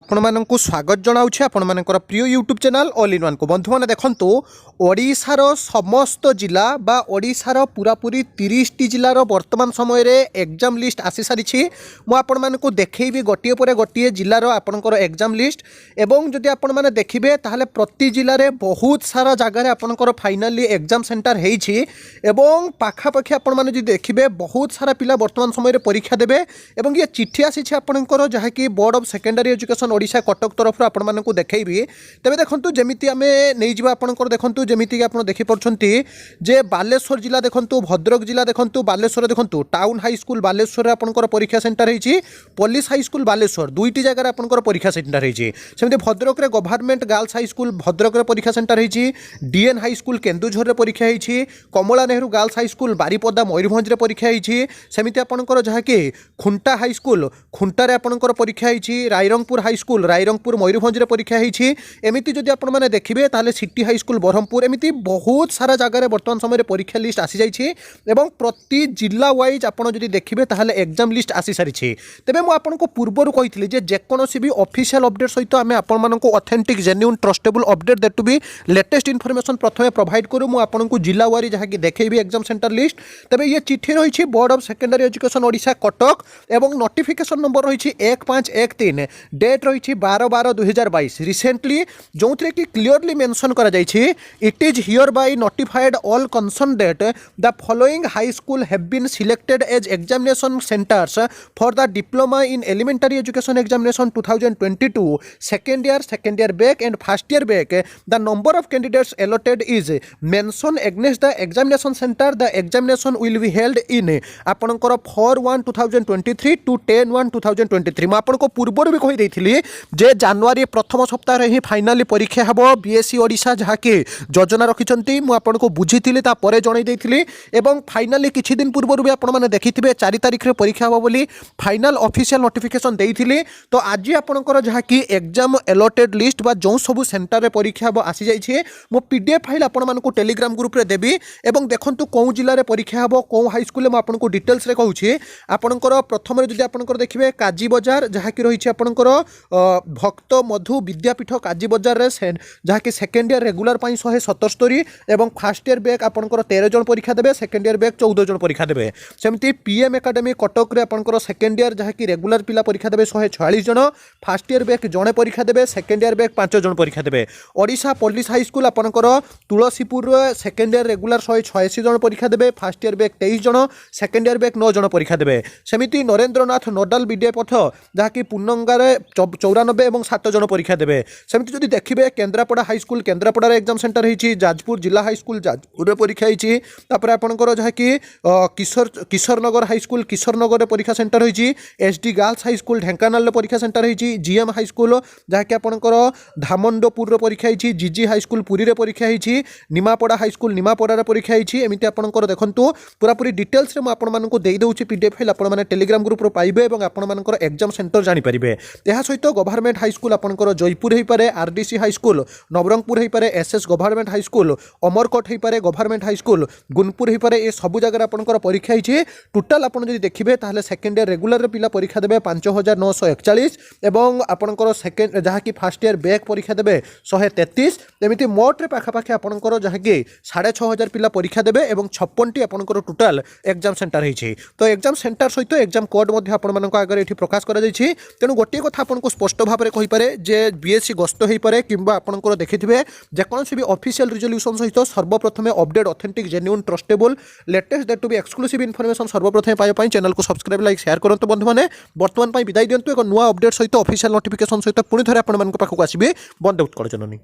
आपको स्वागत जनाऊँ आपंकर प्रिय YouTube channel all in one को बंधु मैंने देखो ओडिशार समस्त जिला बा ओडिशार पूरापूरी 30 टी जिलार वर्तमान समय रे एग्जाम लिस्ट आसी सारी मुझे देखी गोटे पर गोटे जिलार आपंकर एग्जाम लिस्ट एवं जदि आपण मैंने देखिए ताहले प्रति जिले में बहुत सारा जगार आपंकर फाइनाली एग्जाम सेंटर होती पाखापाखि आपण मैंने देखिए बहुत सारा पिला वर्तमान समय परीक्षा देवे और ये चिठी आसी आपंकर जहाँकि board of secondary education Odisha Cuttack तरफ आपण मानक देखी तेज देखूँ जमी आम नहीं जावा आपंकर देखूँ जमीक आप देखिपुंट जे बालेश्वर जिला देखूँ भद्रक जिला देखूँ बालेश्वर देखूँ टाउन हाई स्कूल बालेश्वर आपंकर परीक्षा सेंटर होती पुलिस हाई स्कूल बालेश्वर दुईटी जगह आपंकर परीक्षा सेंटर होती सेमती भद्रक रे government girls high school Bhadrak रे परीक्षा सेंटर होती डीएन हाई स्कूल केन्दुझर रे परीक्षा होती Kamala Nehru girls high school Baripada Mayurbhanj रे परीक्षा होती सेमती आपंकर जहाँकि खुंटा हाई स्कूल खुंटारे आपंकर परीक्षा होती रायरंगपुर हाई स्कूल रायरंगपुर मयूरभंज रे परीक्षा होती एमती जदि आपण मैंने देखिए ताहले सिटी हाई स्कूल ब्रह्मपुर एमती बहुत सारा जगार वर्तमान समय परीक्षा लिस्ट आसी जाइए एवं प्रति जिला वाइज आपड़ जदि देखिए ताहले एग्जाम लिस्ट आसी सारी तेबे मु आपनको पूर्वरु कहिथिली जे जेकोनोसी भी ऑफिशियल अपडेट सहित आमे आपण मानको authentic genuine trustable update that to be latest information प्रथमे प्रोवाइड करू मु आपनको जिला वारी जहाँ कि देखैबी एग्जाम सेंटर लिस्ट तेबे ये चिट्ठी रही board of secondary education Odisha Cuttack एवं नोटिफिकेशन नंबर रही 1513 डेट रही 12/12/2022 रिसेंटली जो कि क्लियरली मेंशन करा जायछि it is hereby notified all concern that the following high school have been selected as examination centres for the diploma in elementary education examination 2022 second year back and first year back the number of candidates allotted is mention against the examination centre the examination will be held in आपनकर 4/1/2023 to 10/1/2023 मैं आपको पूर्वर भी कही जे जनवरी प्रथम सप्ताह ही finally परीक्षा हम BSc Odisha जहाँकि योजना रखिंट मुझे बुझी जनई एवं फाइनाली किछि दिन पूर्व भी आपण मैंने देखिथे 4 तारिख रे परीक्षा हम बोली फाइनाल ऑफिशियल नोटिफिकेशन देइथिले तो आज आपणकर जहाँकि एग्जाम अलॉटेड लिस्ट बा जो सब सेंटर रे परीक्षा हम आसी जाइए मो पीडीएफ फाइल आपण मानक टेलीग्राम ग्रुप रे देबी एवं देखंतु कौ जिले में परीक्षा हम कौ हाई स्कूल में आपको डिटेल्स रे कहूँ आपणकर प्रथम जदि आपणकर देखिए काजी बजार जहाँकि रही आपणकर भक्त मधु विद्यापीठ काजी बजार रे जहाँकि सेकेंड ईयर रेगुलर 177 एवं फर्स्ट ईयर बैक आपणकर 13 जन परीक्षा देबे सेकेंड ईयर बैक 14 जन परीक्षा देबे सेमती पीएम एकेडमी कटक रे आपणकर सेकेंड ईयर जहाँकि रेगुलर पिला परीक्षा देबे 146 जन फर्स्ट ईयर बैक जणे परीक्षा देबे सेकेंड ईयर बैक 5 जन परीक्षा देबे ओडिशा पुलिस हाई स्कूल आपणकर तुलसीपुर सेकेंड ईयर रेगुलर 186 जन परीक्षा देबे फर्स्ट ईयर बैक 23 जन सेकेंड ईयर बैक 9 जन परीक्षा देबे सेमिति नरेंद्रनाथ नोडाल विद्या पथ जहाँकि पुनंगारे 94 एवं 7 जन परीक्षा देबे सेमिति जदि देखिबे Kendrapara high school Kendrapara exam centre होती जाजपुर जिला हाई स्कूल जाजपुर परीक्षा होती तापर आपणकर जहाँकि किशोरनगर हाई स्कूल किशोरनगर परीक्षा सेंटर होती SD girls high school Dhenkanal परीक्षा सेंटर होती जीएम हाई स्कूल जहाँकि आपणकर धामंडपुर परीक्षा होती जीजी हाई स्कूल पुरी रे परीक्षा होती निमापड़ा हाई स्कूल निमापड़ा परीक्षा होती एमती आपणकर देखंतु पूरापूरी डिटेल्स रे आपण मानकु देई दउछि पीडीएफ फाइल आपण माने टेलीग्राम ग्रुप रो पाइबे एवं आपण मानकर एग्जाम सेंटर जानि परिबे एहा सहित गवर्नमेंट हाई स्कूल आपणकर जयपुर होई पारे आरडीसी हाई स्कूल नवरंगपुर होई पारे SS government high school Amarkot होई पारे गवर्नमेंट हाई स्कूल गुनपुर होई पारे ए सब जगह आपणकर परीक्षा होइछि टोटल आपण जदि देखिबे ताहले सेकेंड ईयर रेगुलर रे पिला परीक्षा देबे 5941 एवं आपणकर सेकेंड जहाँ कि फर्स्ट ईयर बैक परीक्षा देबे 133 एमिति मोट रे पाखापाखि आपणकर जहाँ कि 6500 पिला परीक्षा देबे एवं 56 टी आपणकर टोटल एग्जाम सेंटर होइछि तो एग्जाम सेंटर सहित एग्जाम कोड मध्ये आपण मानक आगे एठी प्रकाश करा जाइछि तेनु गोटे कथा आपनको स्पष्ट भाव में कहि पारे जे बीएससी गस्त होई पारे किंबा आपणकर देखिथिबे जेकोनोसी भी ऑफिशियल रिजोल्यूशन सहित सर्वप्रथमे update authentic genuine trustable latest that to be exclusive information सर्वप्रथमे पाइबा पई चैनल को सब्सक्राइब लाइक शेयर करंतु बंधु माने वर्तमान पई विदाई दियंतु एक नुवा अपडेट सहित ऑफिशियल नोटिफिकेशन सहित पुणी थरे आपण मानक पाखକୁ ଆସିବେ बंदे उत्कल जननी।